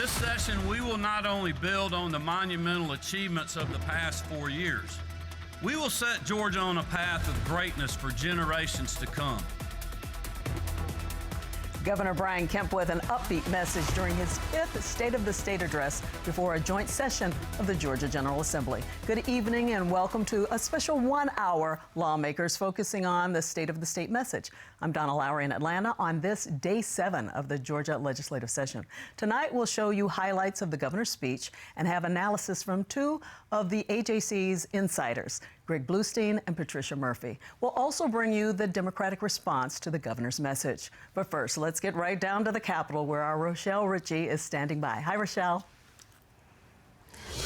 This session, we will not only build on the monumental achievements of the past 4 years, we will set Georgia on a path of greatness for generations to come. Governor Brian Kemp with an upbeat message during his 5th State of the State address before a joint session of the Georgia General Assembly. Good evening and welcome to a special 1-hour Lawmakers focusing on the State of the State message. I'm Donna Lowry in Atlanta on this day 7 of the Georgia legislative session. Tonight we'll show you highlights of the governor's speech and have analysis from 2 of the AJC's insiders, Greg Bluestein and Patricia Murphy. We'll also bring you the Democratic response to the governor's message. But first, let's get right down to the Capitol where our Rochelle Ritchie is standing by. Hi, Rochelle.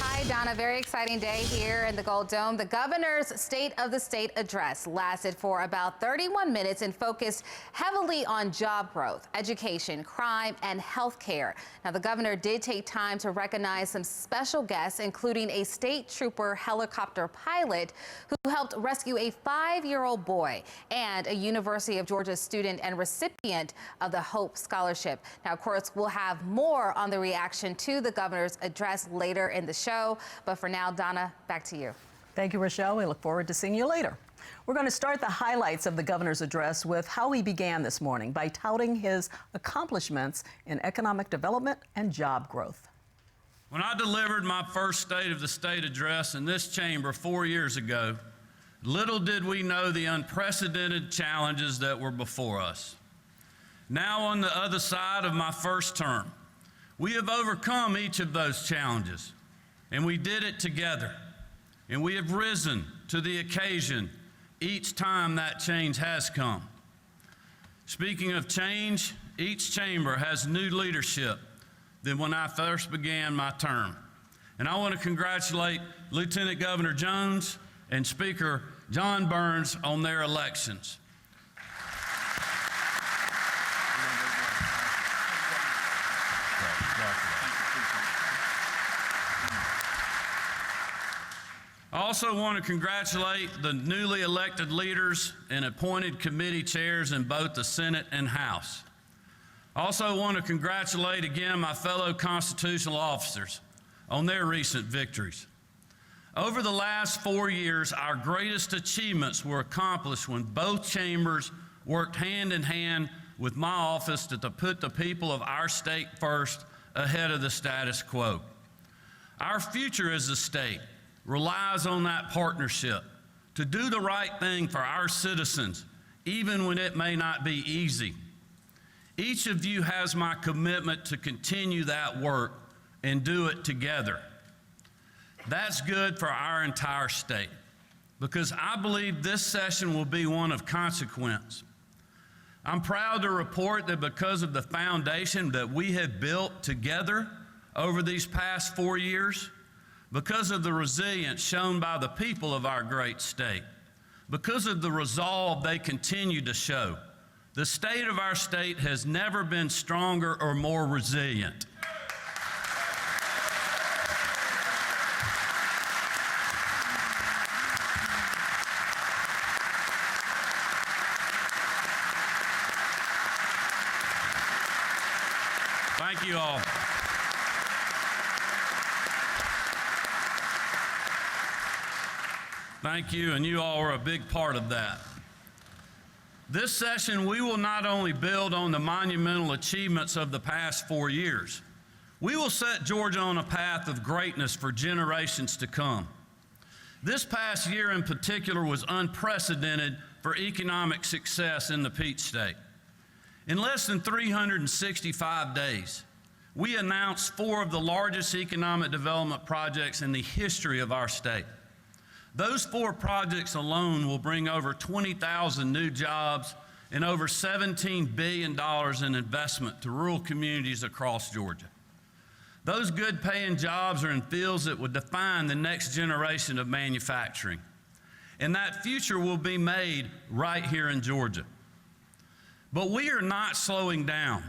Hi, Donna. Very exciting day here in the Gold Dome. The governor's State of the State address lasted for about 31 minutes and focused heavily on job growth, education, crime, and health care. Now, the governor did take time to recognize some special guests, including a state trooper helicopter pilot who helped rescue a 5-year-old boy and a University of Georgia student and recipient of the Hope Scholarship. Now, of course, we'll have more on the reaction to the governor's address later in the show. But for now, Donna, back to you. Thank you, Rochelle. We look forward to seeing you later. We're going to start the highlights of the governor's address with how he began this morning by touting his accomplishments in economic development and job growth. When I delivered my first State of the State address in this chamber 4 years ago, little did we know the unprecedented challenges that were before us. Now on the other side of my first term, we have overcome each of those challenges, and we did it together, and we have risen to the occasion each time that change has come. Speaking of change, each chamber has new leadership than when I first began my term. And I want to congratulate Lieutenant Governor Jones and Speaker John Burns on their elections. I also want to congratulate the newly elected leaders and appointed committee chairs in both the Senate and House. I also want to congratulate again my fellow constitutional officers on their recent victories. Over the last 4 years, our greatest achievements were accomplished when both chambers worked hand in hand with my office to put the people of our state first ahead of the status quo. Our future as a state relies on that partnership to do the right thing for our citizens, even when it may not be easy. Each of you has my commitment to continue that work and do it together. That's good for our entire state, because I believe this session will be one of consequence. I'm proud to report that because of the foundation that we have built together over these past 4 years, because of the resilience shown by the people of our great state, because of the resolve they continue to show, the state of our state has never been stronger or more resilient. Thank you all. Thank you, and you all are a big part of that. This session, we will not only build on the monumental achievements of the past 4 years, we will set Georgia on a path of greatness for generations to come. This past year in particular was unprecedented for economic success in the Peach State. In less than 365 days, we announced 4 of the largest economic development projects in the history of our state. Those 4 projects alone will bring over 20,000 new jobs and over $17 billion in investment to rural communities across Georgia. Those good paying jobs are in fields that will define the next generation of manufacturing. And that future will be made right here in Georgia. But we are not slowing down.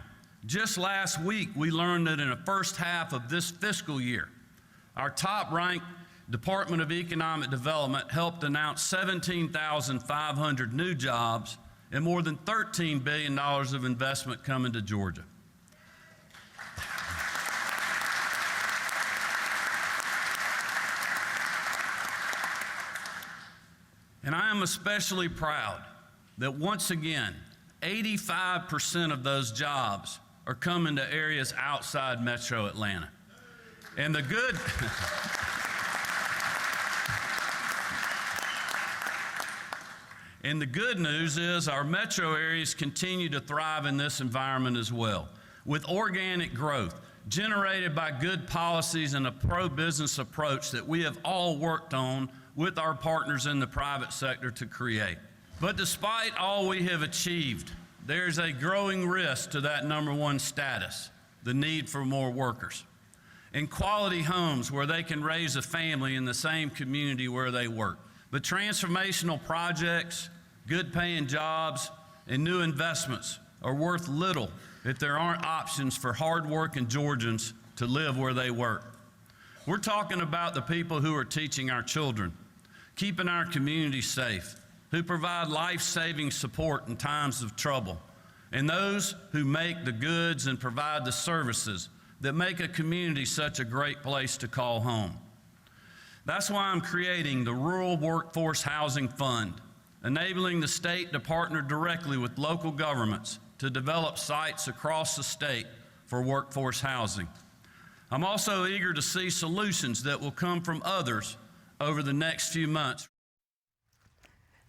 Just last week, we learned that in the first half of this fiscal year, our top-ranked Department of Economic Development helped announce 17,500 new jobs and more than $13 billion of investment coming to Georgia. And I am especially proud that once again, 85% of those jobs are coming to areas outside Metro Atlanta. And the good And the good news is our metro areas continue to thrive in this environment as well, with organic growth generated by good policies and a pro-business approach that we have all worked on with our partners in the private sector to create. But despite all we have achieved, there's a growing risk to that #1 status, the need for more workers, and quality homes where they can raise a family in the same community where they work. But transformational projects, good paying jobs, and new investments are worth little if there aren't options for hard-working Georgians to live where they work. We're talking about the people who are teaching our children, keeping our communities safe, who provide life-saving support in times of trouble, and those who make the goods and provide the services that make a community such a great place to call home. That's why I'm creating the Rural Workforce Housing Fund, enabling the state to partner directly with local governments to develop sites across the state for workforce housing. I'm also eager to see solutions that will come from others over the next few months.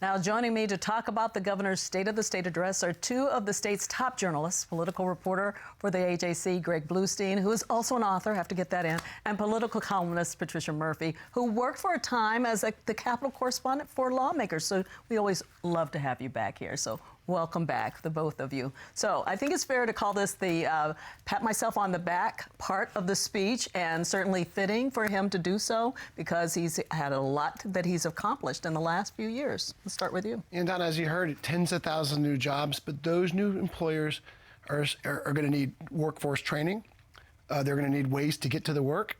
Now, joining me to talk about the governor's State of the State address are two of the state's top journalists, political reporter for the AJC, Greg Bluestein, who is also an author, have to get that in, and political columnist Patricia Murphy, who worked for a time as the Capitol correspondent for Lawmakers. So we always love to have you back here. So welcome back, the both of you. So I think it's fair to call this the pat myself on the back part of the speech, and certainly fitting for him to do so because he's had a lot that he's accomplished in the last few years. Let's start with you. And Donna, as you heard, tens of thousands of new jobs, but those new employers are going to need workforce training. They're going to need ways to get to the work.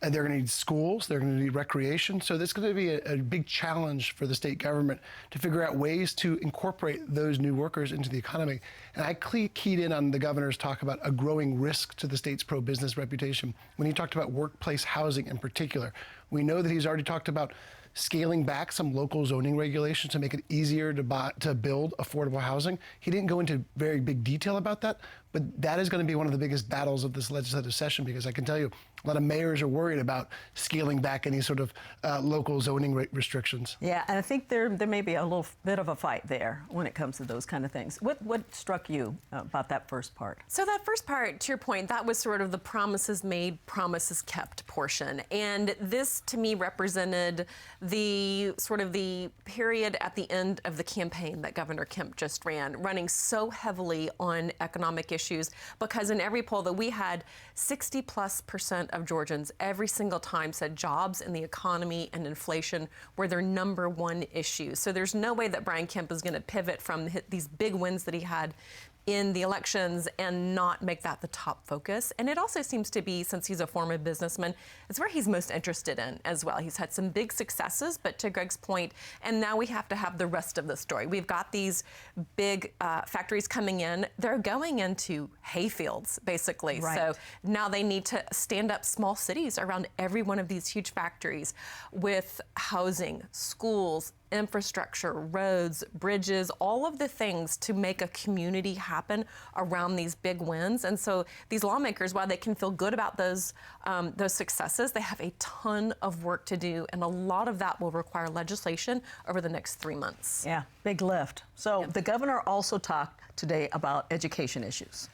And they're going to need schools, they're going to need recreation. So this is going to be a big challenge for the state government to figure out ways to incorporate those new workers into the economy. And I keyed in on the governor's talk about a growing risk to the state's pro-business reputation when he talked about workplace housing in particular. We know that he's already talked about scaling back some local zoning regulations to make it easier to build affordable housing. He didn't go into very big detail about that, but that is going to be one of the biggest battles of this legislative session, because I can tell you a lot of mayors are worried about scaling back any sort of local zoning restrictions. Yeah, and I think there may be a little bit of a fight there when it comes to those kind of things. What struck you about that first part? So that first part, to your point, that was sort of the promises made, promises kept portion. And this, to me, represented the sort of the period at the end of the campaign that Governor Kemp just ran, running so heavily on economic issues, because in every poll that we had, 60+% of Georgians every single time said jobs and the economy and inflation were their #1 issue. So there's no way that Brian Kemp is going to pivot from these big wins that he had in the elections and not make that the top focus. And it also seems to be, since he's a former businessman, it's where he's most interested in as well. He's had some big successes, but to Greg's point, and now we have to have the rest of the story. We've got these big factories coming in. They're going into hayfields, basically. Right. So now they need to stand up small cities around every one of these huge factories with housing, schools, infrastructure, roads, bridges, all of the things to make a community happen around these big wins. And so these lawmakers, while they can feel good about those successes, they have a ton of work to do, and a lot of that will require legislation over the next 3 months. Yeah, big lift. So the governor also talked today about education issues.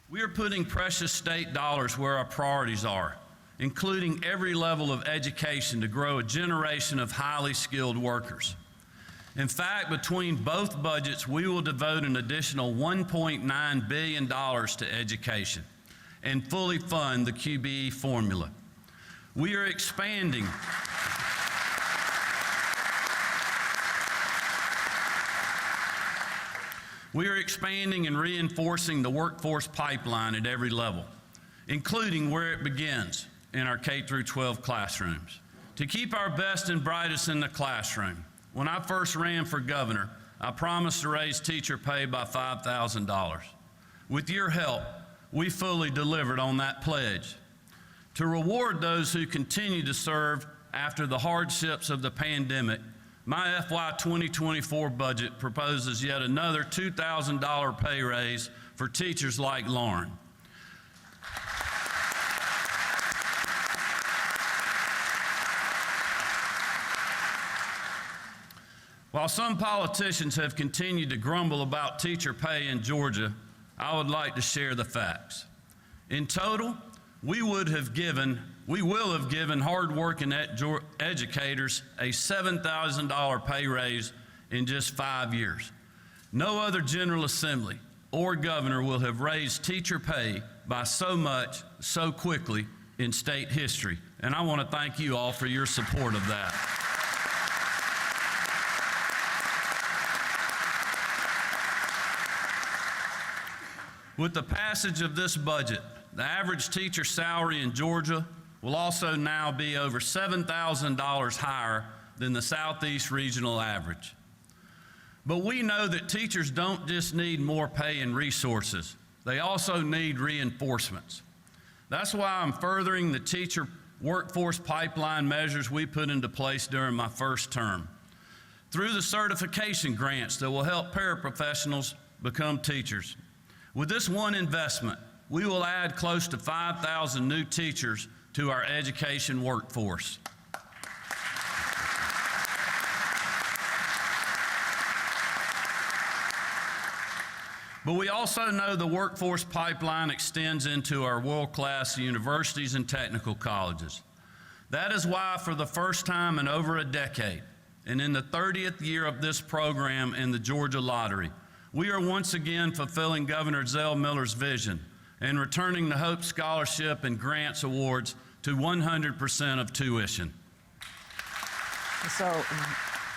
We are putting precious state dollars where our priorities are, including every level of education to grow a generation of highly skilled workers. In fact, between both budgets, we will devote an additional $1.9 billion to education and fully fund the QBE formula. We are expanding and reinforcing the workforce pipeline at every level, including where it begins, in our K-12 classrooms. To keep our best and brightest in the classroom, when I first ran for governor, I promised to raise teacher pay by $5,000. With your help, we fully delivered on that pledge. To reward those who continue to serve after the hardships of the pandemic, my FY 2024 budget proposes yet another $2,000 pay raise for teachers like Lauren. While some politicians have continued to grumble about teacher pay in Georgia, I would like to share the facts. In total, we will have given hard-working educators a $7,000 pay raise in just 5 years. No other General Assembly or governor will have raised teacher pay by so much, so quickly in state history. And I want to thank you all for your support of that. With the passage of this budget, the average teacher salary in Georgia will also now be over $7,000 higher than the Southeast regional average. But we know that teachers don't just need more pay and resources, they also need reinforcements. That's why I'm furthering the teacher workforce pipeline measures we put into place during my first term. Through the certification grants that will help paraprofessionals become teachers. With this one investment, we will add close to 5,000 new teachers to our education workforce. But we also know the workforce pipeline extends into our world-class universities and technical colleges. That is why, for the first time in over a decade, and in the 30th year of this program in the Georgia Lottery, we are once again fulfilling Governor Zell Miller's vision and returning the Hope Scholarship and Grants Awards to 100% of tuition. So,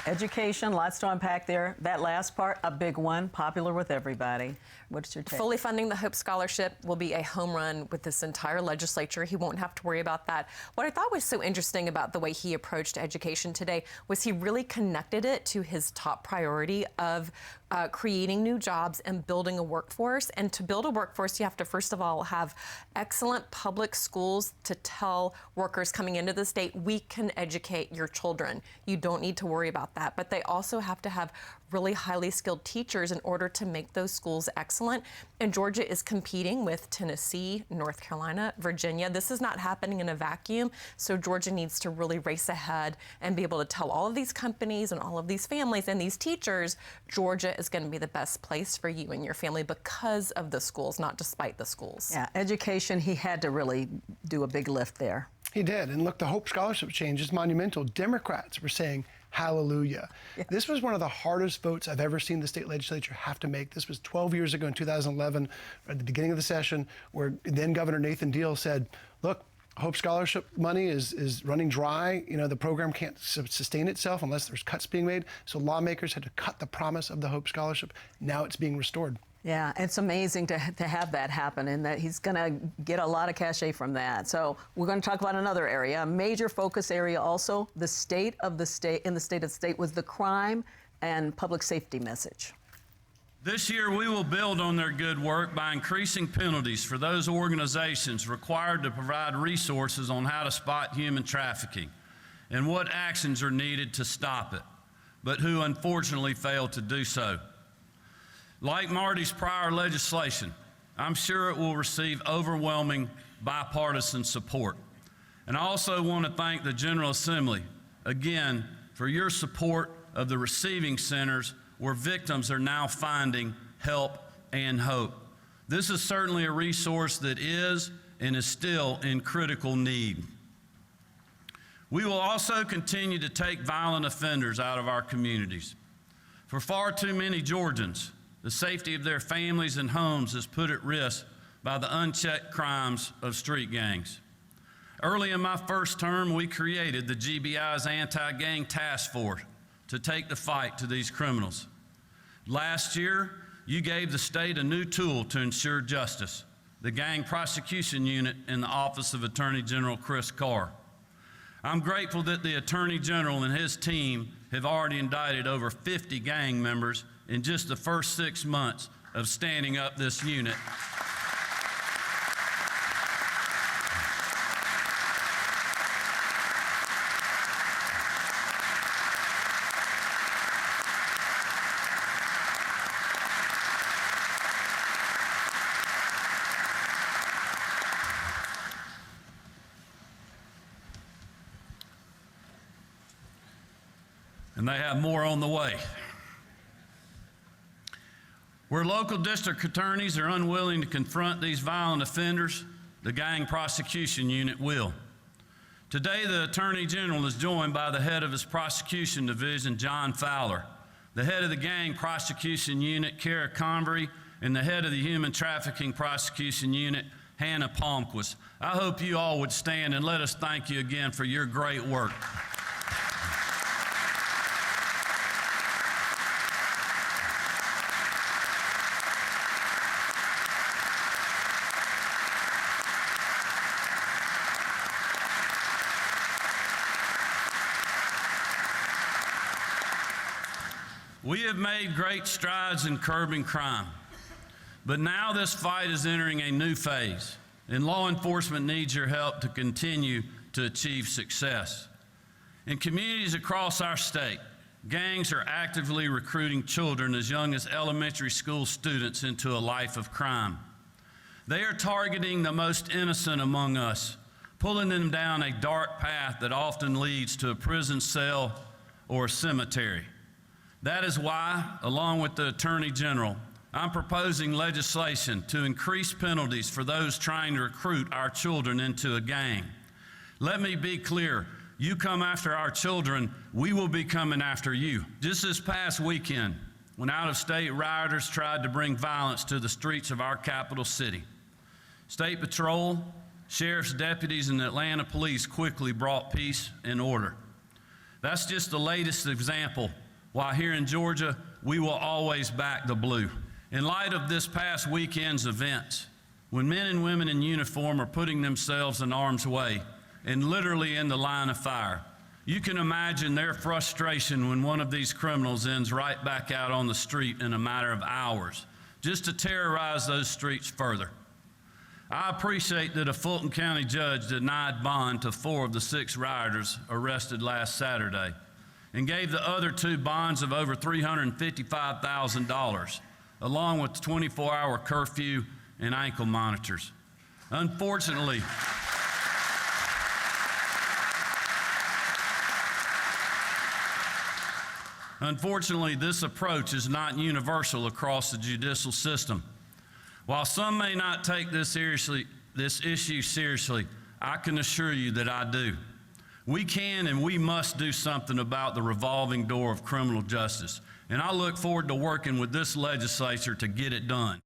education, lots to unpack there. That last part, a big one, popular with everybody. What's your take? Fully funding the Hope Scholarship will be a home run with this entire legislature. He won't have to worry about that. What I thought was so interesting about the way he approached education today was he really connected it to his top priority of creating new jobs and building a workforce. And to build a workforce, you have to, first of all, have excellent public schools to tell workers coming into the state, we can educate your children. You don't need to worry about that. But they also have to have really highly skilled teachers in order to make those schools excellent. And Georgia is competing with Tennessee, North Carolina, Virginia. This is not happening in a vacuum. So Georgia needs to really race ahead and be able to tell all of these companies and all of these families and these teachers, Georgia is going to be the best place for you and your family because of the schools, not despite the schools. Yeah, education, he had to really do a big lift there. He did. And look, the Hope Scholarship change is monumental. Democrats were saying, hallelujah. Yeah. This was one of the hardest votes I've ever seen the state legislature have to make. This was 12 years ago in 2011, at the beginning of the session, where then Governor Nathan Deal said, look, Hope Scholarship money is running dry. You know, the program can't sustain itself unless there's cuts being made. So lawmakers had to cut the promise of the Hope Scholarship. Now it's being restored. Yeah, it's amazing to have that happen, and that he's going to get a lot of cachet from that. So we're going to talk about another area, a major focus area also, the state of the state was the crime and public safety message. This year, we will build on their good work by increasing penalties for those organizations required to provide resources on how to spot human trafficking and what actions are needed to stop it, but who unfortunately fail to do so. Like Marty's prior legislation, I'm sure it will receive overwhelming bipartisan support. And I also want to thank the General Assembly, again, for your support of the receiving centers where victims are now finding help and hope. This is certainly a resource that is and is still in critical need. We will also continue to take violent offenders out of our communities. For far too many Georgians, the safety of their families and homes is put at risk by the unchecked crimes of street gangs. Early in my first term, we created the GBI's Anti-Gang Task Force to take the fight to these criminals. Last year, you gave the state a new tool to ensure justice, the Gang Prosecution Unit in the Office of Attorney General Chris Carr. I'm grateful that the Attorney General and his team have already indicted over 50 gang members in just the first 6 months of standing up this unit. and they have more on the way. Where local district attorneys are unwilling to confront these violent offenders, the gang prosecution unit will. Today, the Attorney General is joined by the head of his prosecution division, John Fowler, the head of the gang prosecution unit, Kara Convery, and the head of the human trafficking prosecution unit, Hannah Palmquist. I hope you all would stand and let us thank you again for your great work. We have made great strides in curbing crime, but now this fight is entering a new phase, and law enforcement needs your help to continue to achieve success. In communities across our state, gangs are actively recruiting children as young as elementary school students into a life of crime. They are targeting the most innocent among us, pulling them down a dark path that often leads to a prison cell or a cemetery. That is why, along with the Attorney General, I'm proposing legislation to increase penalties for those trying to recruit our children into a gang. Let me be clear, you come after our children, we will be coming after you. Just this past weekend, when out-of-state rioters tried to bring violence to the streets of our capital city, State Patrol, sheriff's deputies, and the Atlanta police quickly brought peace and order. That's just the latest example. While here in Georgia, we will always back the blue. In light of this past weekend's events, when men and women in uniform are putting themselves in harm's way and literally in the line of fire, you can imagine their frustration when one of these criminals ends right back out on the street in a matter of hours, just to terrorize those streets further. I appreciate that a Fulton County judge denied bond to 4 of the 6 rioters arrested last Saturday, and gave the other 2 bonds of over $355,000, along with 24-hour curfew and ankle monitors. Unfortunately, this approach is not universal across the judicial system. While some may not take this issue seriously, I can assure you that I do. We can and we must do something about the revolving door of criminal justice, and I look forward to working with this legislature to get it done.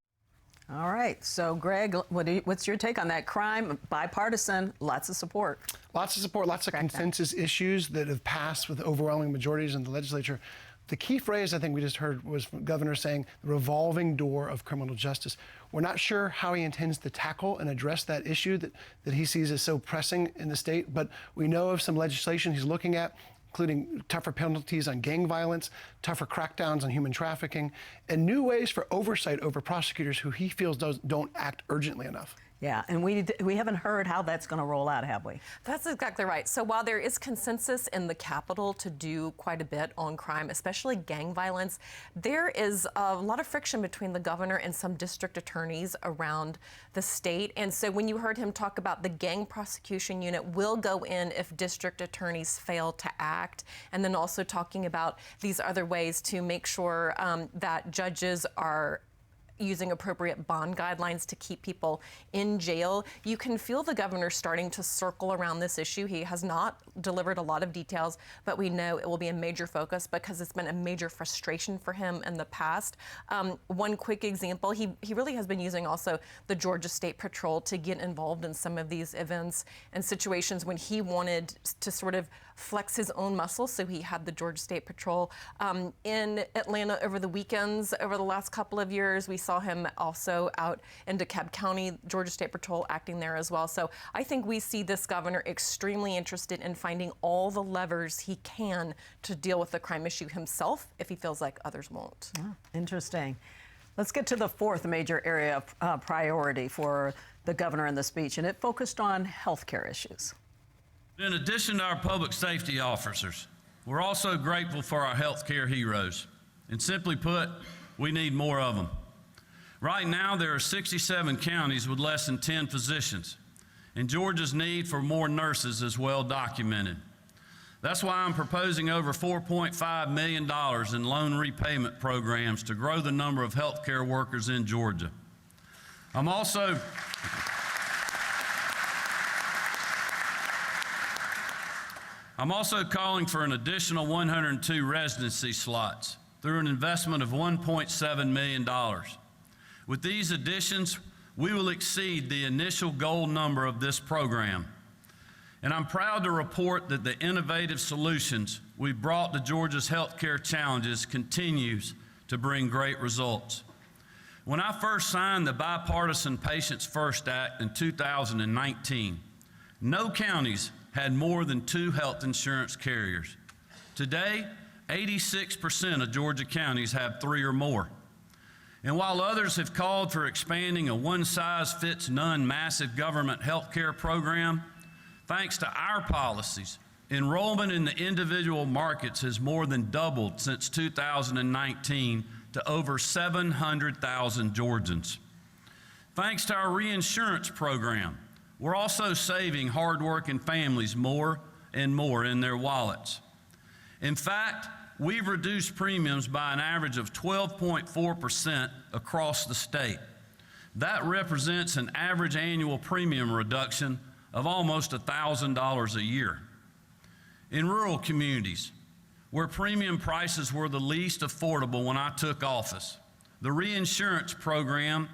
All right, so Greg, what's your take on that? Crime, bipartisan, lots of support. Lots of support, lots of consensus issues that have passed with overwhelming majorities in the legislature. The key phrase I think we just heard was from the governor saying the revolving door of criminal justice. We're not sure how he intends to tackle and address that issue that he sees as so pressing in the state, but we know of some legislation he's looking at, including tougher penalties on gang violence, tougher crackdowns on human trafficking, and new ways for oversight over prosecutors who he feels don't act urgently enough. Yeah, and we haven't heard how that's going to roll out, have we? That's exactly right. So while there is consensus in the Capitol to do quite a bit on crime, especially gang violence, there is a lot of friction between the governor and some district attorneys around the state. And so when you heard him talk about the gang prosecution unit will go in if district attorneys fail to act, and then also talking about these other ways to make sure that judges are using appropriate bond guidelines to keep people in jail. You can feel the governor starting to circle around this issue. He has not delivered a lot of details, but we know it will be a major focus because it's been a major frustration for him in the past. One quick example, he really has been using also the Georgia State Patrol to get involved in some of these events and situations when he wanted to sort of flex his own muscles, so he had the Georgia State Patrol. In Atlanta over the weekends, over the last couple of years, we saw him also out into Kemp County, Georgia State Patrol acting there as well. So I think we see this governor extremely interested in finding all the levers he can to deal with the crime issue himself if he feels like others won't. Oh, interesting. Let's get to the 4th major area of priority for the governor in the speech, and it focused on healthcare issues. In addition to our public safety officers, we're also grateful for our healthcare heroes. And simply put, we need more of them. Right now, there are 67 counties with less than 10 physicians, and Georgia's need for more nurses is well documented. That's why I'm proposing over $4.5 million in loan repayment programs to grow the number of healthcare workers in Georgia. I'm also calling for an additional 102 residency slots through an investment of $1.7 million. With these additions, we will exceed the initial goal number of this program. And I'm proud to report that the innovative solutions we brought to Georgia's healthcare challenges continues to bring great results. When I first signed the Bipartisan Patients First Act in 2019, no counties had more than 2 health insurance carriers. Today, 86% of Georgia counties have 3 or more. And while others have called for expanding a one-size-fits-none massive government health care program, thanks to our policies, enrollment in the individual markets has more than doubled since 2019 to over 700,000 Georgians. Thanks to our reinsurance program, we're also saving hardworking families more and more in their wallets. In fact, we've reduced premiums by an average of 12.4% across the state. That represents an average annual premium reduction of almost $1,000 a year. In rural communities, where premium prices were the least affordable when I took office, the reinsurance program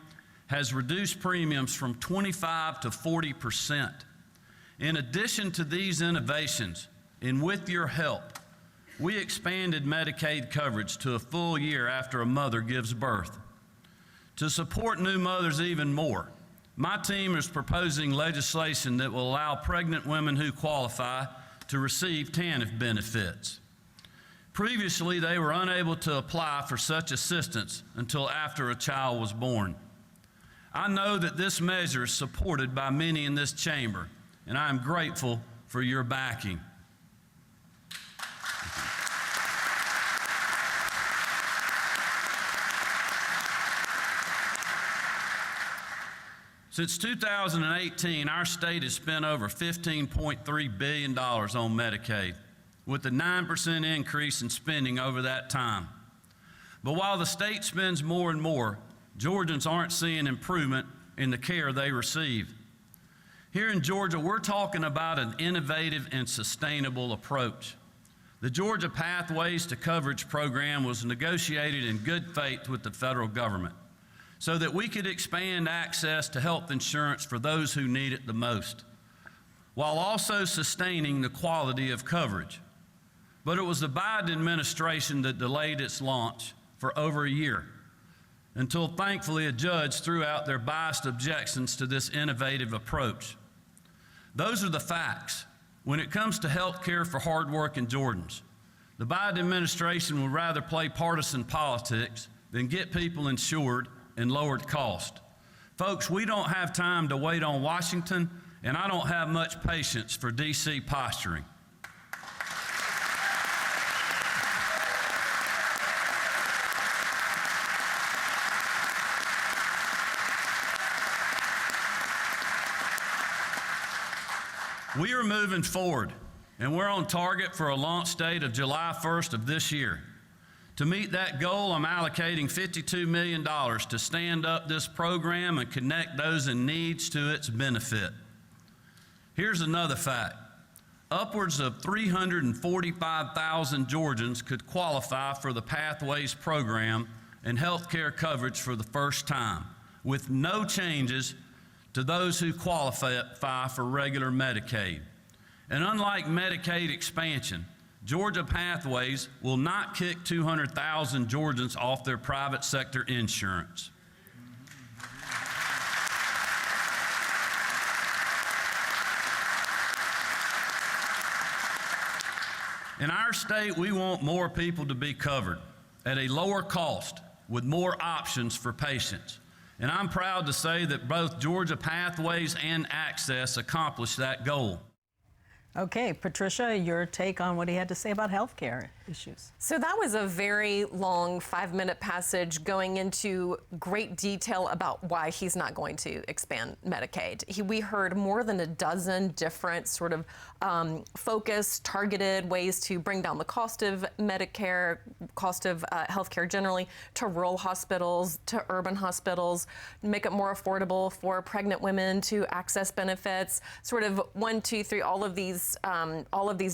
has reduced premiums from 25% to 40%. In addition to these innovations, and with your help, we expanded Medicaid coverage to a full year after a mother gives birth. To support new mothers even more, my team is proposing legislation that will allow pregnant women who qualify to receive TANF benefits. Previously, they were unable to apply for such assistance until after a child was born. I know that this measure is supported by many in this chamber, and I am grateful for your backing. Since 2018, our state has spent over $15.3 billion on Medicaid, with a 9% increase in spending over that time. But while the state spends more and more, Georgians aren't seeing improvement in the care they receive. Here in Georgia, we're talking about an innovative and sustainable approach. The Georgia Pathways to Coverage program was negotiated in good faith with the federal government, so that we could expand access to health insurance for those who need it the most, while also sustaining the quality of coverage. But it was the Biden administration that delayed its launch for over a year, until thankfully a judge threw out their biased objections to this innovative approach. Those are the facts. When it comes to health care for hardworking Georgians, the Biden administration would rather play partisan politics than get people insured and lowered cost. Folks, we don't have time to wait on Washington, and I don't have much patience for DC posturing. We are moving forward, and we're on target for a launch date of July 1st of this year. To meet that goal, I'm allocating $52 million to stand up this program and connect those in need to its benefit. Here's another fact. Upwards of 345,000 Georgians could qualify for the Pathways program and health care coverage for the first time, with no changes to those who qualify for regular Medicaid. And unlike Medicaid expansion, Georgia Pathways will not kick 200,000 Georgians off their private sector insurance. In our state, we want more people to be covered at a lower cost with more options for patients. And I'm proud to say that both Georgia Pathways and Access accomplish that goal. Okay, Patricia, your take on what he had to say about health care issues. So that was a very long 5-minute passage going into great detail about why he's not going to expand Medicaid. We heard more than a dozen different sort of focused, targeted ways to bring down the cost of Medicare, cost of healthcare generally, to rural hospitals, to urban hospitals, make it more affordable for pregnant women to access benefits, sort of 1, 2, 3, all of these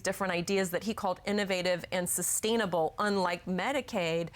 different ideas that he called innovative and sustainable, unlike Medicaid.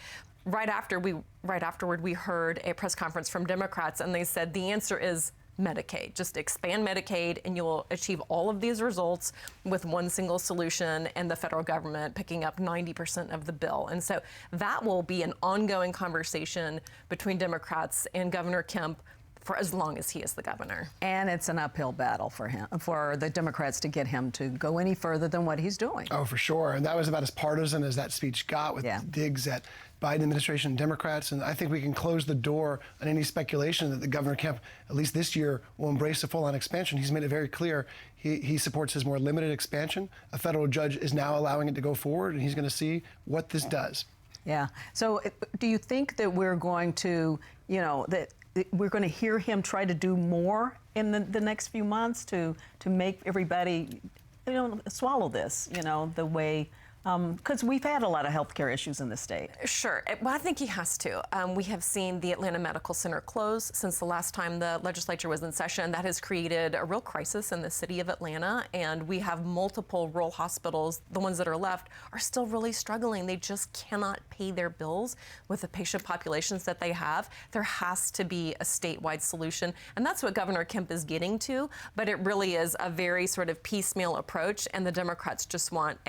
Right afterward, we heard a press conference from Democrats, and they said the answer is Medicaid. Just expand Medicaid and you'll achieve all of these results with one single solution, and the federal government picking up 90% of the bill. And so that will be an ongoing conversation between Democrats and Governor Kemp for as long as he is the governor. And it's an uphill battle for him, for the Democrats to get him to go any further than what he's doing. Oh, for sure. And that was about as partisan as that speech got, with digs at Biden administration and Democrats. And I think we can close the door on any speculation that the Governor Kemp, at least this year, will embrace a full-on expansion. He's made it very clear he supports his more limited expansion. A federal judge is now allowing it to go forward, and he's going to see what this does. Yeah. So do you think that we're going to, that we're going to hear him try to do more in the next few months to make everybody, swallow this, the way, because we've had a lot of healthcare issues in the state. Sure. Well, I think he has to. We have seen the Atlanta Medical Center close since the last time the legislature was in session. That has created a real crisis in the city of Atlanta, and we have multiple rural hospitals. The ones that are left are still really struggling. They just cannot pay their bills with the patient populations that they have. There has to be a statewide solution, and that's what Governor Kemp is getting to, but it really is a very sort of piecemeal approach, and the Democrats just want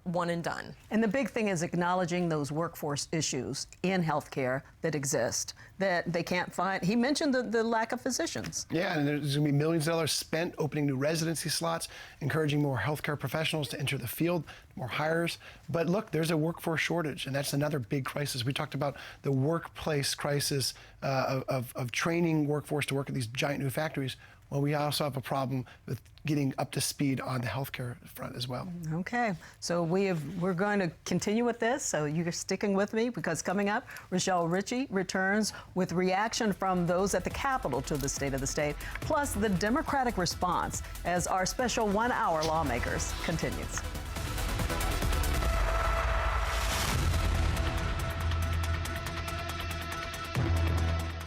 one and done. And the big thing is acknowledging those workforce issues in healthcare that exist, that they can't find. He mentioned the lack of physicians. Yeah, and there's going to be millions of dollars spent opening new residency slots, encouraging more healthcare professionals to enter the field, more hires. But look, there's a workforce shortage, and that's another big crisis. We talked about the workplace crisis of training workforce to work at these giant new factories. Well, we also have a problem with getting up to speed on the healthcare front as well. Okay, so we're going to continue with this, so you're sticking with me, because coming up, Rochelle Ritchie returns with reaction from those at the Capitol to the State of the State, plus the Democratic response as our special 1-hour Lawmakers continues.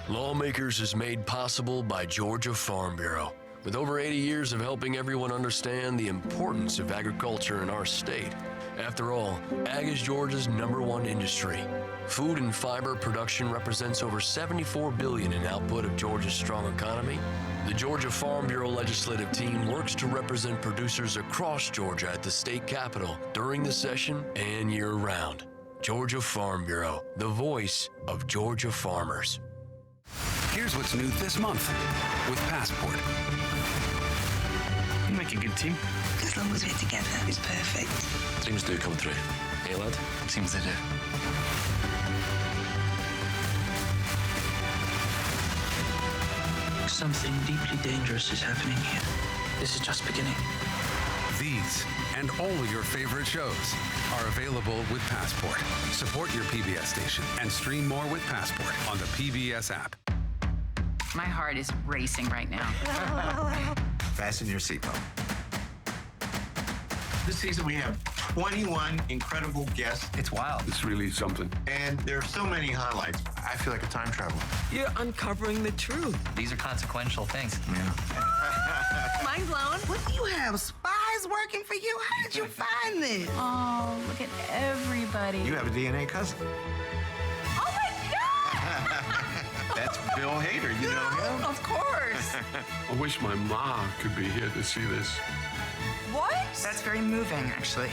Lawmakers is made possible by Georgia Farm Bureau. With over 80 years of helping everyone understand the importance of agriculture in our state. After all, ag is Georgia's #1 industry. Food and fiber production represents over $74 billion in output of Georgia's strong economy. The Georgia Farm Bureau legislative team works to represent producers across Georgia at the state capitol during the session and year-round. Georgia Farm Bureau, the voice of Georgia farmers. Here's what's new this month with Passport. You make a good team. As long as we're together, it's perfect. Dreams do come true. Hey, lad? Seems they do. Something deeply dangerous is happening here. This is just beginning. These and all your favorite shows are available with Passport. Support your PBS station and stream more with Passport on the PBS app. My heart is racing right now. Fasten your seatbelt. This season we have 21 incredible guests. It's wild. It's really something. And there are so many highlights. I feel like a time traveler. You're uncovering the truth. These are consequential things. Yeah. Mind blown. What do you have? Spies working for you? How did you find this? Oh, look at everybody. You have a DNA cousin. Oh my God! That's Bill Hader. You know him? Of course. I wish my mom could be here to see this. What? That's very moving, actually.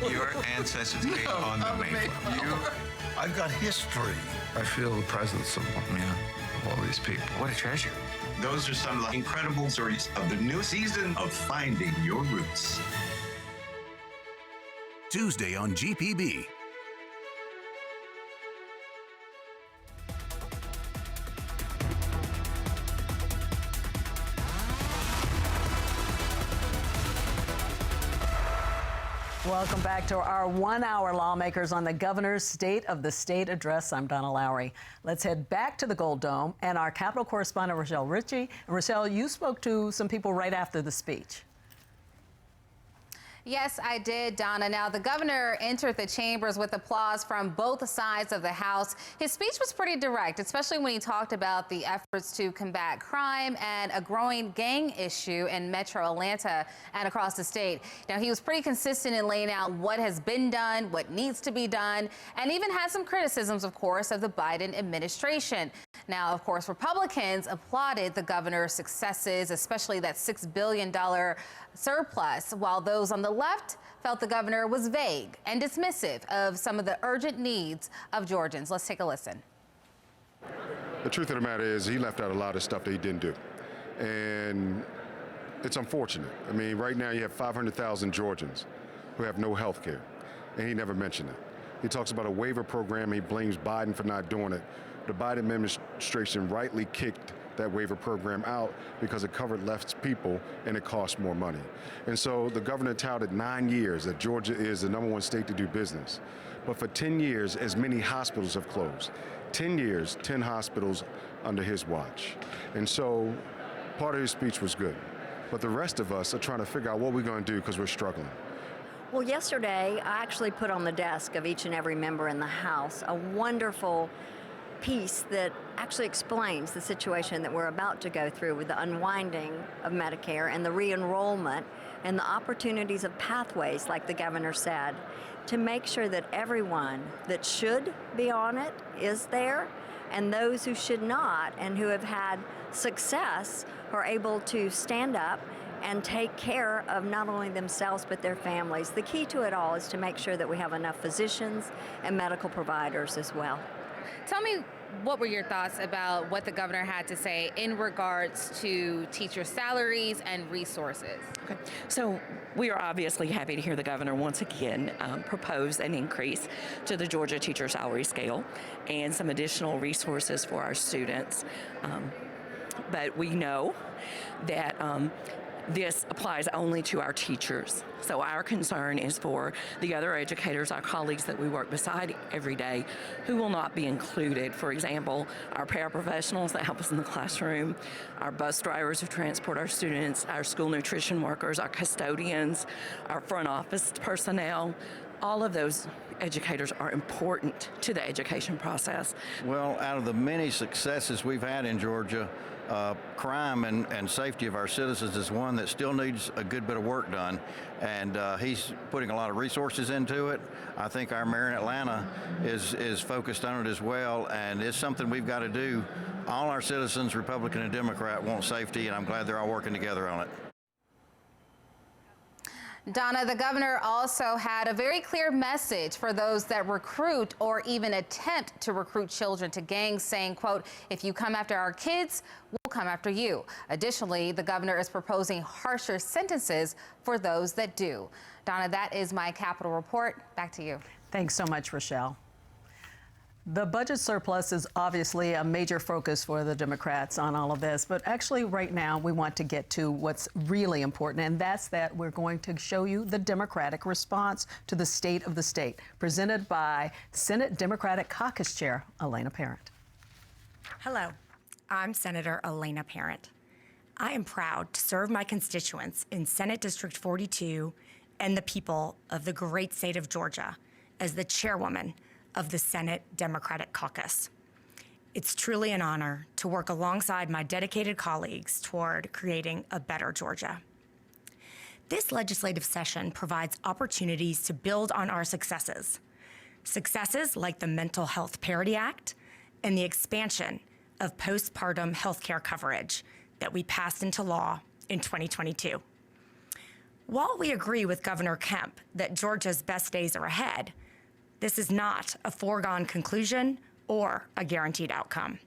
Your ancestors came on the Mayflower. I've got history. I feel the presence of all these people. What a treasure. Those are some of the incredible stories of the new season of Finding Your Roots. Tuesday on GPB. Welcome back to our 1 hour Lawmakers on the Governor's State of the State Address. I'm Donna Lowry. Let's head back to the Gold Dome and our Capitol correspondent, Rochelle Ritchie. And Rochelle, you spoke to some people right after the speech. Yes, I did, Donna. Now, the governor entered the chambers with applause from both sides of the House. His speech was pretty direct, especially when he talked about the efforts to combat crime and a growing gang issue in Metro Atlanta and across the state. Now, he was pretty consistent in laying out what has been done, what needs to be done, and even had some criticisms, of course, of the Biden administration. Now, of course, Republicans applauded the governor's successes, especially that $6 billion surplus, while those on the left felt the governor was vague and dismissive of some of the urgent needs of Georgians. Let's take a listen. The truth of the matter is he left out a lot of stuff that he didn't do. And it's unfortunate. I mean, right now you have 500,000 Georgians who have no health care, and he never mentioned it. He talks about a waiver program. He blames Biden for not doing it. The Biden administration rightly kicked that waiver program out because it covered less people and it cost more money. And so the governor touted 9 years that Georgia is the #1 state to do business. But for 10 years, as many hospitals have closed. 10 years, 10 hospitals under his watch. And so part of his speech was good. But the rest of us are trying to figure out what we're going to do because we're struggling. Well, yesterday, I actually put on the desk of each and every member in the House a wonderful piece that actually explains the situation that we're about to go through with the unwinding of Medicare and the re-enrollment and the opportunities of pathways, like the governor said, to make sure that everyone that should be on it is there, and those who should not and who have had success are able to stand up and take care of not only themselves but their families. The key to it all is to make sure that we have enough physicians and medical providers as well. Tell me, what were your thoughts about what the governor had to say in regards to teacher salaries and resources? Okay. So we are obviously happy to hear the governor once again propose an increase to the Georgia teacher salary scale and some additional resources for our students. But we know that this applies only to our teachers. So our concern is for the other educators, our colleagues that we work beside every day, who will not be included. For example, our paraprofessionals that help us in the classroom, our bus drivers who transport our students, our school nutrition workers, our custodians, our front office personnel. All of those educators are important to the education process. Well, out of the many successes we've had in Georgia, crime and safety of our citizens is one that still needs a good bit of work done, and he's putting a lot of resources into it. I think our mayor in Atlanta is focused on it as well, and it's something we've got to do. All our citizens, Republican and Democrat, want safety, and I'm glad they're all working together on it. Donna, the governor also had a very clear message for those that recruit or even attempt to recruit children to gangs, saying, quote, if you come after our kids, we'll come after you. Additionally, the governor is proposing harsher sentences for those that do. Donna, that is my Capitol report. Back to you. Thanks so much, Rochelle. The budget surplus is obviously a major focus for the Democrats on all of this, but actually right now we want to get to what's really important, and that's that we're going to show you the Democratic response to the state of the state, presented by Senate Democratic Caucus Chair Elena Parent. Hello, I'm Senator Elena Parent. I am proud to serve my constituents in Senate District 42 and the people of the great state of Georgia as the chairwoman of the Senate Democratic Caucus. It's truly an honor to work alongside my dedicated colleagues toward creating a better Georgia. This legislative session provides opportunities to build on our successes. Successes like the Mental Health Parity Act and the expansion of postpartum health care coverage that we passed into law in 2022. While we agree with Governor Kemp that Georgia's best days are ahead, this is not a foregone conclusion or a guaranteed outcome.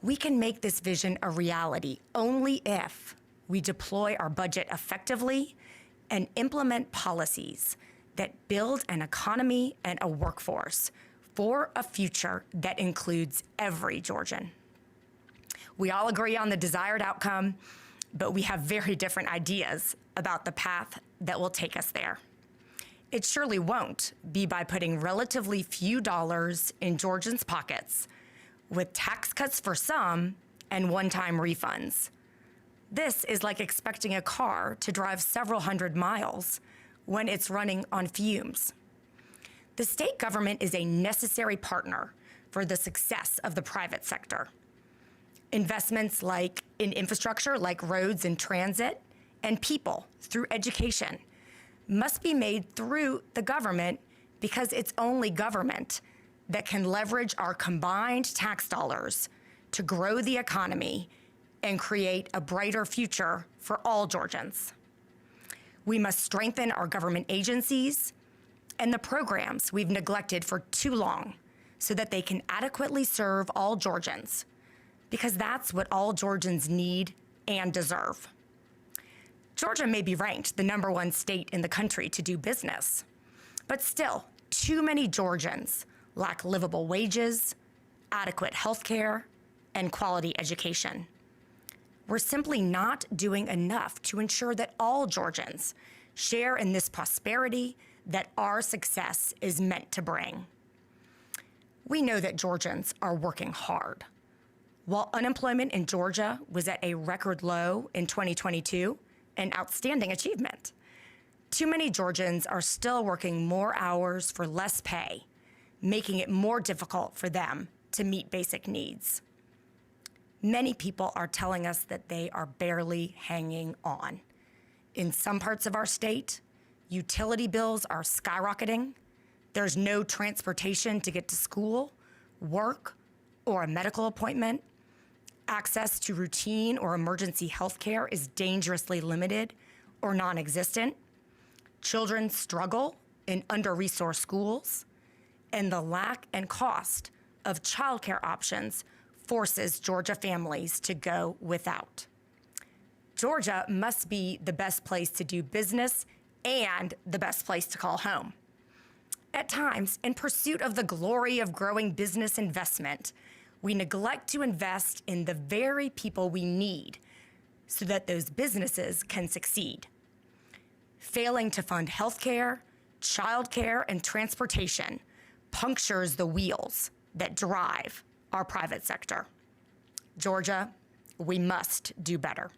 We can make this vision a reality only if we deploy our budget effectively and implement policies that build an economy and a workforce for a future that includes every Georgian. We all agree on the desired outcome, but we have very different ideas about the path that will take us there. It surely won't be by putting relatively few dollars in Georgians' pockets, with tax cuts for some and one-time refunds. This is like expecting a car to drive several hundred miles when it's running on fumes. The state government is a necessary partner for the success of the private sector. Investments like in infrastructure like roads and transit, and people through education must be made through the government, because it's only government that can leverage our combined tax dollars to grow the economy and create a brighter future for all Georgians. We must strengthen our government agencies and the programs we've neglected for too long so that they can adequately serve all Georgians, because that's what all Georgians need and deserve. Georgia may be ranked the #1 state in the country to do business, but still, too many Georgians lack livable wages, adequate health care, and quality education. We're simply not doing enough to ensure that all Georgians share in this prosperity that our success is meant to bring. We know that Georgians are working hard. While unemployment in Georgia was at a record low in 2022, an outstanding achievement, too many Georgians are still working more hours for less pay, making it more difficult for them to meet basic needs. Many people are telling us that they are barely hanging on. In some parts of our state, utility bills are skyrocketing. There's no transportation to get to school, work, or a medical appointment. Access to routine or emergency health care is dangerously limited or non-existent. Children struggle in under-resourced schools, and the lack and cost of childcare options forces Georgia families to go without. Georgia must be the best place to do business and the best place to call home. At times, in pursuit of the glory of growing business investment, we neglect to invest in the very people we need so that those businesses can succeed. Failing to fund healthcare, childcare, and transportation punctures the wheels that drive our private sector. Georgia, we must do better.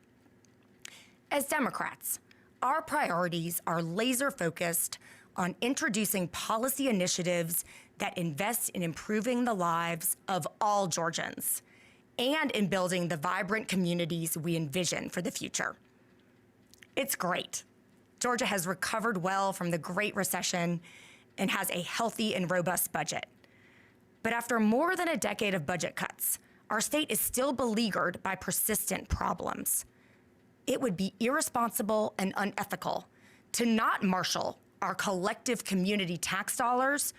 As Democrats, our priorities are laser-focused on introducing policy initiatives that invest in improving the lives of all Georgians and in building the vibrant communities we envision for the future. It's great. Georgia has recovered well from the Great Recession and has a healthy and robust budget. But after more than a decade of budget cuts, our state is still beleaguered by persistent problems. It would be irresponsible and unethical to not marshal our collective community tax dollars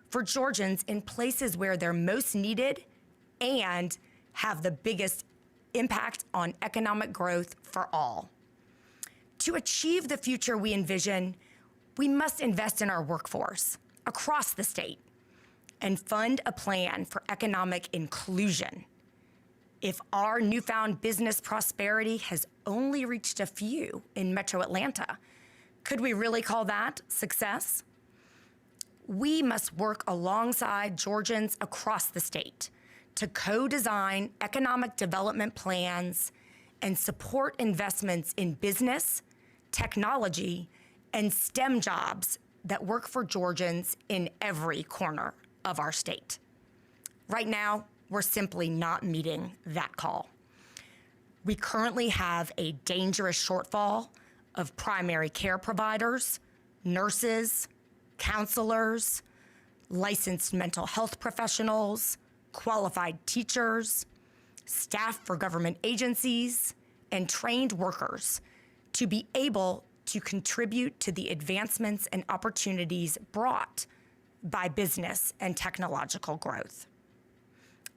for Georgians in places where they're most needed and have the biggest impact on economic growth for all. To achieve the future we envision, we must invest in our workforce across the state and fund a plan for economic inclusion. If our newfound business prosperity has only reached a few in Metro Atlanta, could we really call that success? We must work alongside Georgians across the state to co-design economic development plans and support investments in business, technology, and STEM jobs that work for Georgians in every corner of our state. Right now, we're simply not meeting that call. We currently have a dangerous shortfall of primary care providers, nurses, counselors, licensed mental health professionals, qualified teachers, staff for government agencies, and trained workers to be able to contribute to the advancements and opportunities brought by business and technological growth.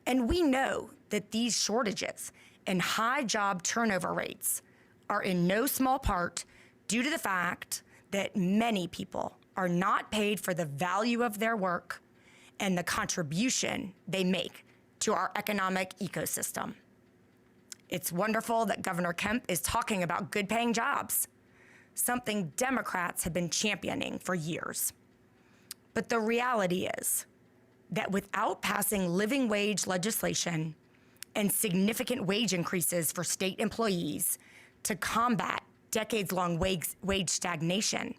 And we know that these shortages and high job turnover rates are in no small part due to the fact that many people are not paid for the value of their work and the contribution they make to our economic ecosystem. It's wonderful that Governor Kemp is talking about good-paying jobs. something Democrats have been championing for years. But the reality is that without passing living wage legislation and significant wage increases for state employees to combat decades-long wage stagnation,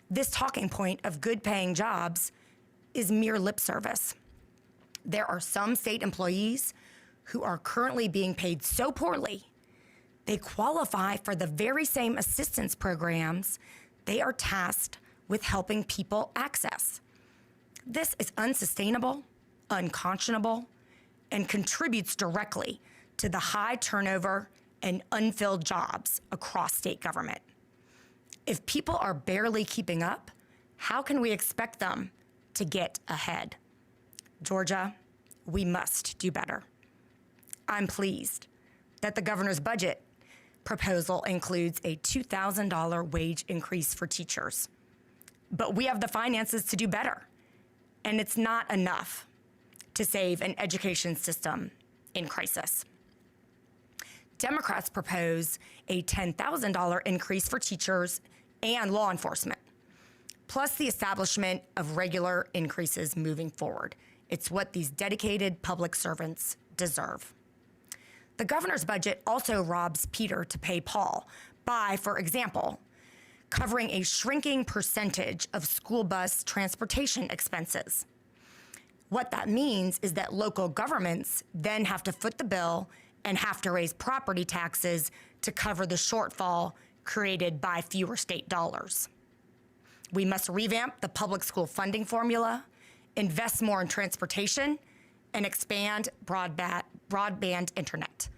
this talking point of good-paying jobs is mere lip service. There are some state employees who are currently being paid so poorly they qualify for the very same assistance programs they are tasked with helping people access. This is unsustainable, unconscionable, and contributes directly to the high turnover and unfilled jobs across state government. If people are barely keeping up, how can we expect them to get ahead? Georgia, we must do better. I'm pleased that the governor's budget proposal includes a $2,000 wage increase for teachers. But we have the finances to do better, and it's not enough to save an education system in crisis. Democrats propose a $10,000 increase for teachers and law enforcement, plus the establishment of regular increases moving forward. It's what these dedicated public servants deserve. The governor's budget also robs Peter to pay Paul by, for example, covering a shrinking percentage of school bus transportation expenses. What that means is that local governments then have to foot the bill and have to raise property taxes to cover the shortfall created by fewer state dollars. We must revamp the public school funding formula, invest more in transportation, and expand broadband internet.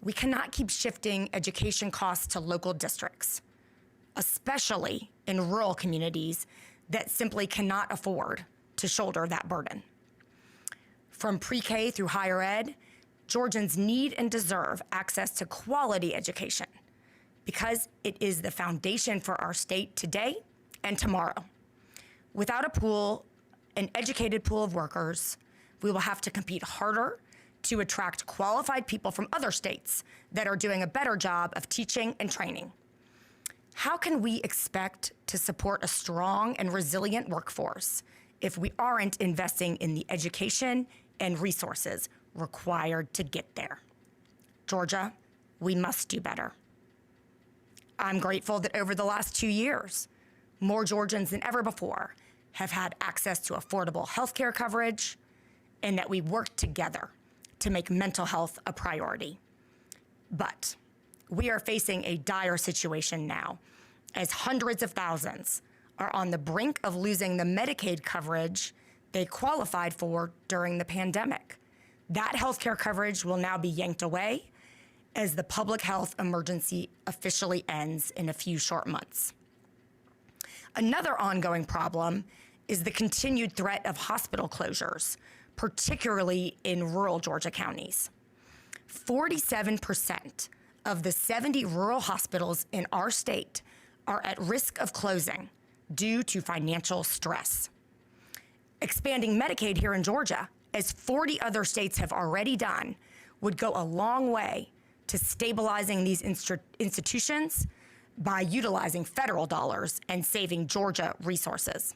We cannot keep shifting education costs to local districts, especially in rural communities that simply cannot afford to shoulder that burden. From pre-K through higher ed, Georgians need and deserve access to quality education because it is the foundation for our state today and tomorrow. Without an educated pool of workers, we will have to compete harder to attract qualified people from other states that are doing a better job of teaching and training. How can we expect to support a strong and resilient workforce if we aren't investing in the education and resources required to get there? Georgia, we must do better. I'm grateful that over the last 2 years, more Georgians than ever before have had access to affordable health care coverage, and that we work together to make mental health a priority. But we are facing a dire situation now, as hundreds of thousands are on the brink of losing the Medicaid coverage they qualified for during the pandemic. That health care coverage will now be yanked away as the public health emergency officially ends in a few short months. Another ongoing problem is the continued threat of hospital closures, particularly in rural Georgia counties. 47% of the 70 rural hospitals in our state are at risk of closing due to financial stress. Expanding Medicaid here in Georgia, as 40 other states have already done, would go a long way to stabilizing these institutions by utilizing federal dollars and saving Georgia resources.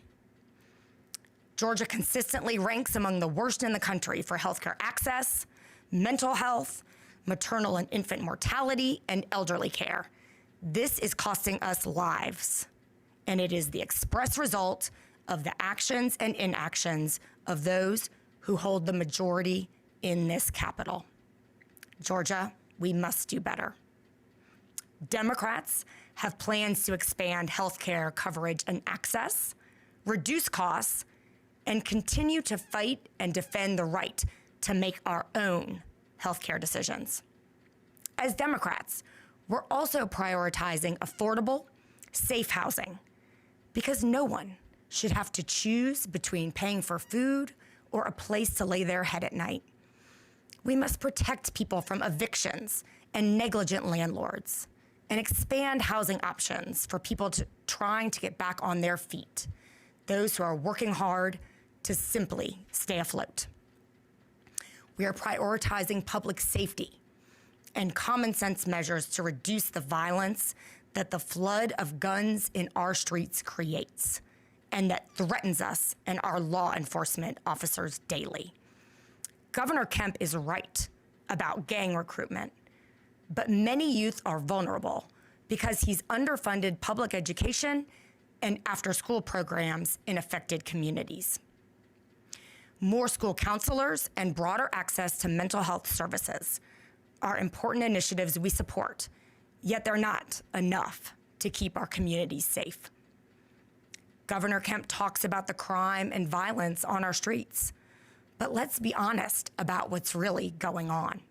Georgia consistently ranks among the worst in the country for healthcare access, mental health, maternal and infant mortality, and elderly care. This is costing us lives, and it is the express result of the actions and inactions of those who hold the majority in this capital. Georgia, we must do better. Democrats have plans to expand healthcare coverage and access, reduce costs, and continue to fight and defend the right to make our own healthcare decisions. As Democrats, we're also prioritizing affordable, safe housing because no one should have to choose between paying for food or a place to lay their head at night. We must protect people from evictions and negligent landlords and expand housing options for people trying to get back on their feet, those who are working hard to simply stay afloat. We are prioritizing public safety and common sense measures to reduce the violence that the flood of guns in our streets creates and that threatens us and our law enforcement officers daily. Governor Kemp is right about gang recruitment, but many youth are vulnerable because he's underfunded public education and after-school programs in affected communities. More school counselors and broader access to mental health services are important initiatives we support, yet they're not enough to keep our communities safe. Governor Kemp talks about the crime and violence on our streets, but let's be honest about what's really going on.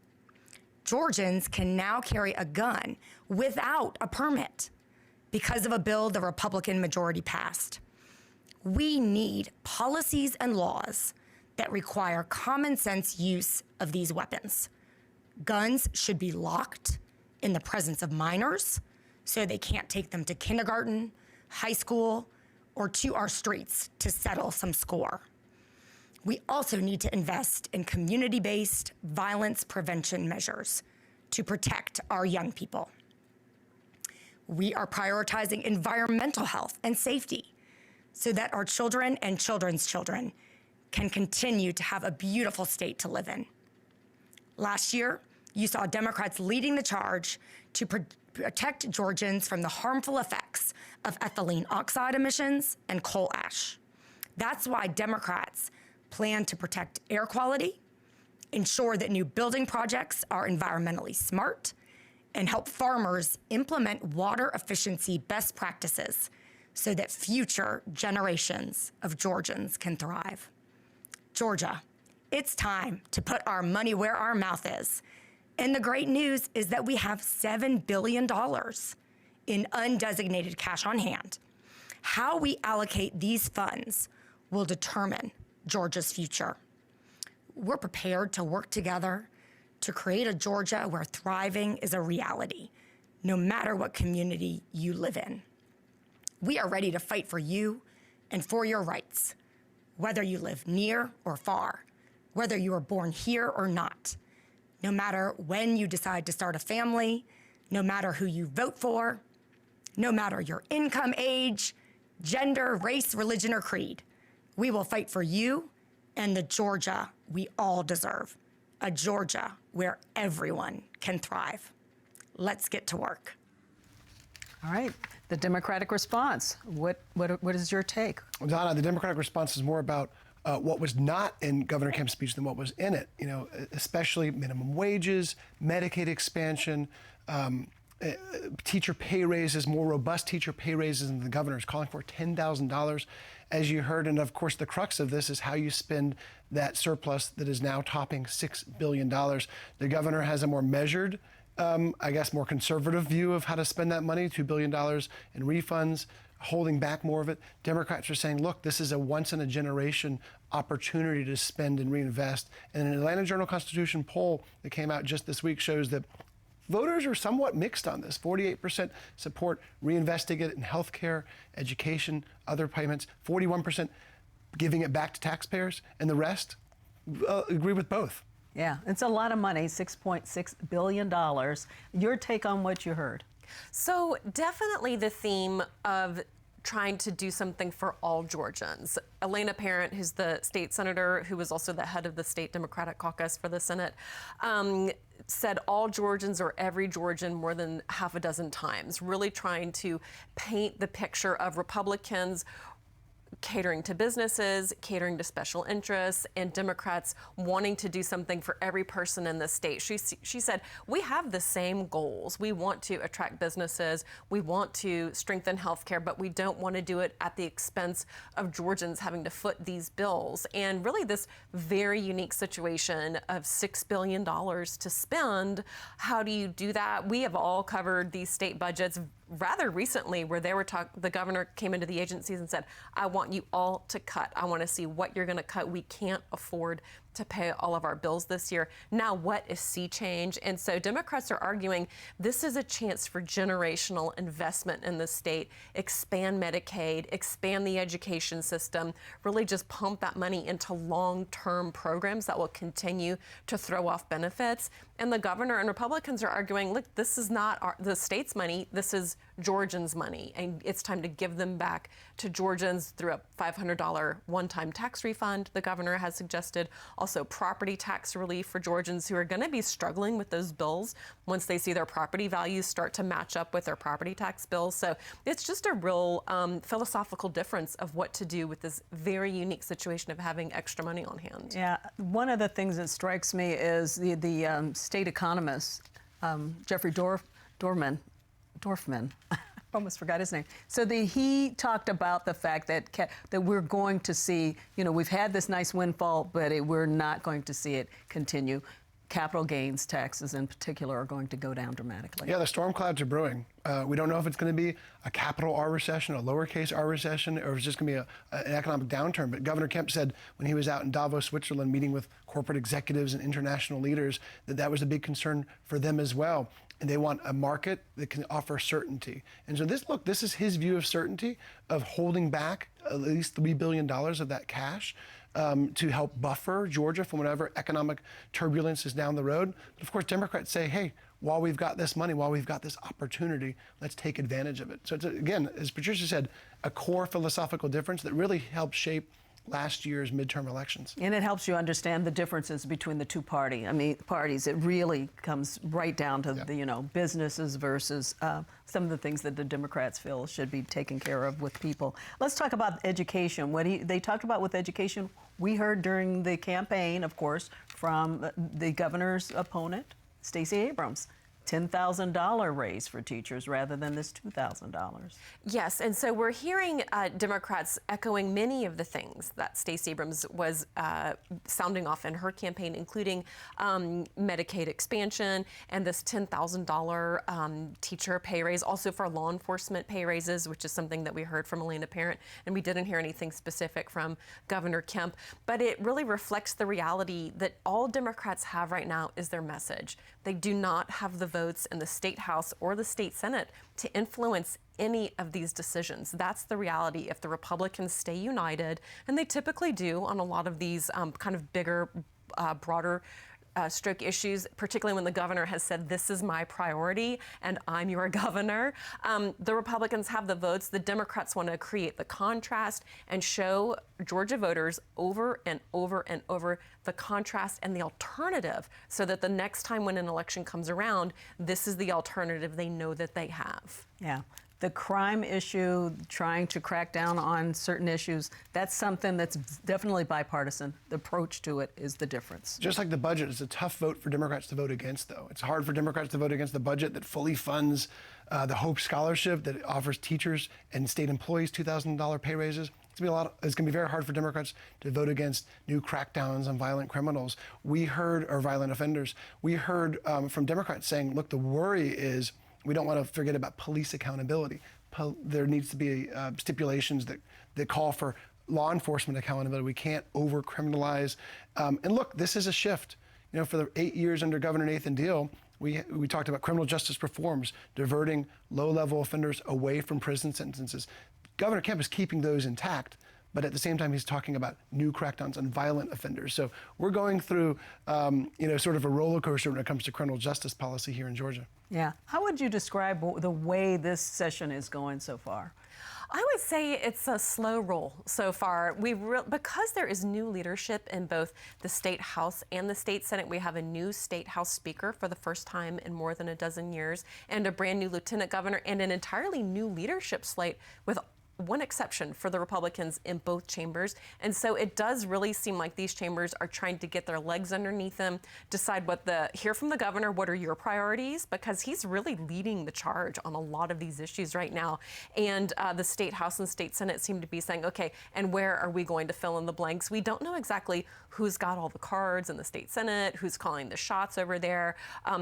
Georgians can now carry a gun without a permit because of a bill the Republican majority passed. We need policies and laws that require common sense use of these weapons. Guns should be locked in the presence of minors so they can't take them to kindergarten, high school, or to our streets to settle some score. We also need to invest in community-based violence prevention measures to protect our young people. We are prioritizing environmental health and safety so that our children and children's children can continue to have a beautiful state to live in. Last year, you saw Democrats leading the charge to protect Georgians from the harmful effects of ethylene oxide emissions and coal ash. That's why Democrats plan to protect air quality, ensure that new building projects are environmentally smart, and help farmers implement water efficiency best practices so that future generations of Georgians can thrive. Georgia, it's time to put our money where our mouth is. And the great news is that we have $7 billion in undesignated cash on hand. How we allocate these funds will determine Georgia's future. We're prepared to work together to create a Georgia where thriving is a reality, no matter what community you live in. We are ready to fight for you and for your rights, whether you live near or far, whether you were born here or not, no matter when you decide to start a family, no matter who you vote for, no matter your income, age, gender, race, religion, or creed. We will fight for you and the Georgia we all deserve, a Georgia where everyone can thrive. Let's get to work. All right, the Democratic response. What is your take? Donna, the Democratic response is more about what was not in Governor Kemp's speech than what was in it. You know, especially minimum wages, Medicaid expansion, teacher pay raises, more robust teacher pay raises than the governor is calling for, $10,000, as you heard. And of course, the crux of this is how you spend that surplus that is now topping $6 billion. The governor has a more measured, I guess, more conservative view of how to spend that money, $2 billion in refunds, holding back more of it. Democrats are saying, look, this is a once-in-a-generation opportunity to spend and reinvest. And an Atlanta Journal-Constitution poll that came out just this week shows that voters are somewhat mixed on this. 48% support reinvesting it in healthcare, education, other payments. 41% giving it back to taxpayers, and the rest agree with both. Yeah, it's a lot of money, $6.6 billion. Your take on what you heard? So definitely the theme of trying to do something for all Georgians. Elena Parent, who's the state senator, who was also the head of the state Democratic caucus for the Senate, said all Georgians or every Georgian more than half a dozen times, really trying to paint the picture of Republicans catering to businesses, catering to special interests, and Democrats wanting to do something for every person in the state. She said, we have the same goals. We want to attract businesses. We want to strengthen healthcare, but we don't want to do it at the expense of Georgians having to foot these bills. And really this very unique situation of $6 billion to spend, how do you do that? We have all covered these state budgets rather recently, where they were the governor came into the agencies and said, I want you all to cut. I want to see what you're going to cut. We can't afford to pay all of our bills this year. Now, what is sea change? And so Democrats are arguing this is a chance for generational investment in the state, expand Medicaid, expand the education system, really just pump that money into long-term programs that will continue to throw off benefits. And the governor and Republicans are arguing, look, this is not the state's money. This is Georgians money, and it's time to give them back to Georgians through a $500 one-time tax refund, the governor has suggested. Also, property tax relief for Georgians who are going to be struggling with those bills once they see their property values start to match up with their property tax bills. So it's just a real philosophical difference of what to do with this very unique situation of having extra money on hand. Yeah, one of the things that strikes me is the state economist, Jeffrey Dorfman. I almost forgot his name. So he talked about the fact that we're going to see, we've had this nice windfall, but we're not going to see it continue. Capital gains taxes in particular are going to go down dramatically. Yeah, the storm clouds are brewing. We don't know if it's going to be a capital R recession, a lowercase r recession, or if it's just going to be an economic downturn. But Governor Kemp said when he was out in Davos, Switzerland, meeting with corporate executives and international leaders, that was a big concern for them as well. And they want a market that can offer certainty. And so this is his view of certainty, of holding back at least $3 billion of that cash to help buffer Georgia from whatever economic turbulence is down the road. But of course, Democrats say, hey, while we've got this money, while we've got this opportunity, let's take advantage of it. So it's, again, as Patricia said, a core philosophical difference that really helps shape last year's midterm elections. And it helps you understand the differences between the two parties. It really comes right down to the, businesses versus some of the things that the Democrats feel should be taken care of with people. Let's talk about education. What they talked about with education, we heard during the campaign, of course, from the governor's opponent, Stacey Abrams. $10,000 raise for teachers rather than this $2,000. Yes, and so we're hearing Democrats echoing many of the things that Stacey Abrams was sounding off in her campaign, including Medicaid expansion and this $10,000 teacher pay raise, also for law enforcement pay raises, which is something that we heard from Elena Parent, and we didn't hear anything specific from Governor Kemp. But it really reflects the reality that all Democrats have right now is their message. They do not have the votes in the state house or the state senate to influence any of these decisions. That's the reality if the Republicans stay united, and they typically do on a lot of these kind of bigger, broader stroke issues, particularly when the governor has said, this is my priority and I'm your governor. The Republicans have the votes. The Democrats want to create the contrast and show Georgia voters over and over and over the contrast and the alternative so that the next time when an election comes around, this is the alternative they know that they have. Yeah. The crime issue, trying to crack down on certain issues, that's something that's definitely bipartisan. The approach to it is the difference. Just like the budget, it's a tough vote for Democrats to vote against, though. It's hard for Democrats to vote against the budget that fully funds the Hope Scholarship, that offers teachers and state employees $2,000 pay raises. It's going to be very hard for Democrats to vote against new crackdowns on violent criminals. Or violent offenders. We heard from Democrats saying, look, the worry is we don't want to forget about police accountability. There needs to be stipulations that call for law enforcement accountability. We can't over-criminalize. And look, this is a shift. For the 8 years under Governor Nathan Deal, we talked about criminal justice reforms, diverting low-level offenders away from prison sentences. Governor Kemp is keeping those intact, but at the same time, he's talking about new crackdowns on violent offenders. So we're going through, sort of a roller coaster when it comes to criminal justice policy here in Georgia. Yeah. How would you describe the way this session is going so far? I would say it's a slow roll so far. Because there is new leadership in both the State House and the State Senate, we have a new State House Speaker for the first time in more than a dozen years, and a brand new Lieutenant Governor, and an entirely new leadership slate with one exception for the Republicans in both chambers. And so it does really seem like these chambers are trying to get their legs underneath them, decide hear from the governor, what are your priorities? Because he's really leading the charge on a lot of these issues right now. And the State House and State Senate seem to be saying, okay, and where are we going to fill in the blanks? We don't know exactly who's got all the cards in the State Senate, who's calling the shots over there,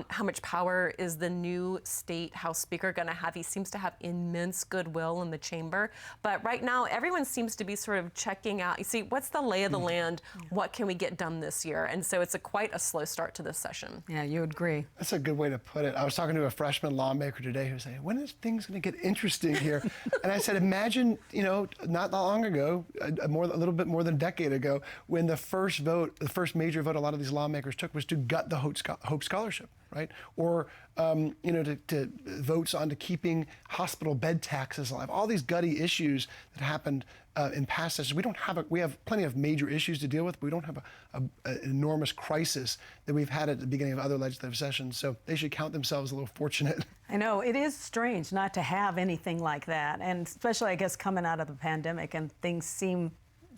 how much power is the new State House Speaker going to have? He seems to have immense goodwill in the chamber. But right now, everyone seems to be sort of checking out. You see, what's the lay of the land? What can we get done this year? And so it's quite a slow start to this session. Yeah, you would agree. That's a good way to put it. I was talking to a freshman lawmaker today who was saying, when is things going to get interesting here? And I said, imagine, not that long ago, a little bit more than a decade ago, when the first major vote a lot of these lawmakers took was to gut the Hope Scholarship, right? Or to votes on to keeping hospital bed taxes alive. All these gutty issues that happened in past sessions. We have plenty of major issues to deal with, but we don't have an enormous crisis that we've had at the beginning of other legislative sessions. So they should count themselves a little fortunate. I know, it is strange not to have anything like that, and especially, I guess, coming out of the pandemic, and things seem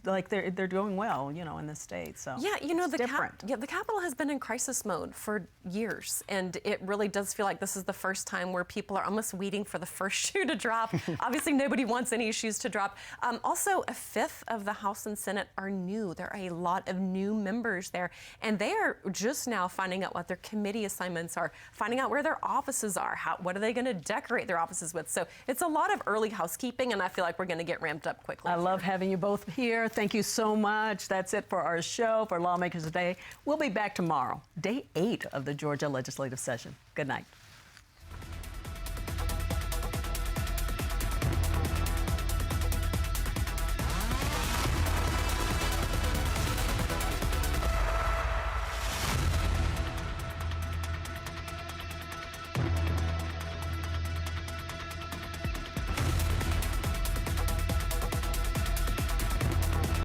like they're doing well, in the state. So yeah, it's different. The Capitol has been in crisis mode for years, and it really does feel like this is the first time where people are almost waiting for the first shoe to drop. Obviously, nobody wants any shoes to drop. Also, a fifth of the House and Senate are new. There are a lot of new members there, and they are just now finding out what their committee assignments are, finding out where their offices are, what are they going to decorate their offices with. So it's a lot of early housekeeping, and I feel like we're going to get ramped up quickly. I love having you both here. Thank you so much. That's it for our show for Lawmakers Today. We'll be back tomorrow, day 8 of the Georgia legislative session. Good night.